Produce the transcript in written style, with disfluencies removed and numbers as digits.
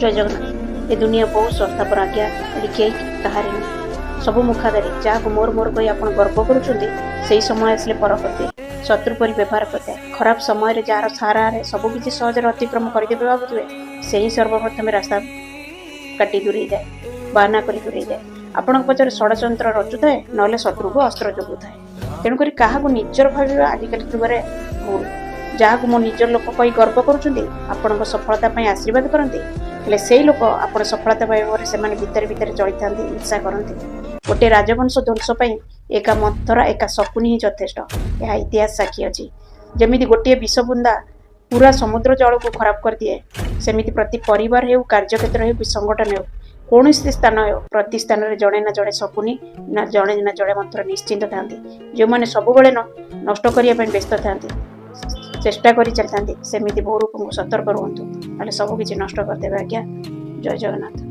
जय जगन्नाथ। ए दुनिया बहुत सस्ता पर आज्ञा लिखे कहारी नहीं सबू मुखादारी जहाँ को मोर मोर कही आप गर्व करुँच समय आसले पर करते शत्रु परी व्यवहार करते खराब समय जार सहारा सबकि सहजरे अतिक्रम करदेवे भावुए से ही सर्वप्रथम रास्ता काटी दूरे जाए बाहना कर दूरे जाए आपण पचर षड्यंत्र रचुए ना शत्रु को अस्त्र जोगु थाए तेणुक क्या निजर भाव आजिकल जुगे भूल जहाँ को मो निजर लोक कही गर्व करुँच सफलता आशीर्वाद करते हेले से लोक आप सफलता पाइबार से भितर भितर चली था हिंसा करते गोटे राजवंश ध्वंस एका मंथरा एका शकुनी ही यथेष्ट यह इतिहास साक्षी अच्छी जमी गोटे विषबुंदा पूरा समुद्र जल को खराब कर दिए सेमिति प्रति परिवार हो कार्यक्षेत्र हो संगठन हो कौन स्थान हो प्रति स्थान में जड़े ना जड़े शकुनी ना जड़े मंत्र निश्चिंत था जो मैंने सब नष्ट करने व्यस्त था चेष्टा कर चलता सेमती बहु रूप सतर्क रुहतु सबकि नष्ट करदे आज्ञा। जय जगन्नाथ।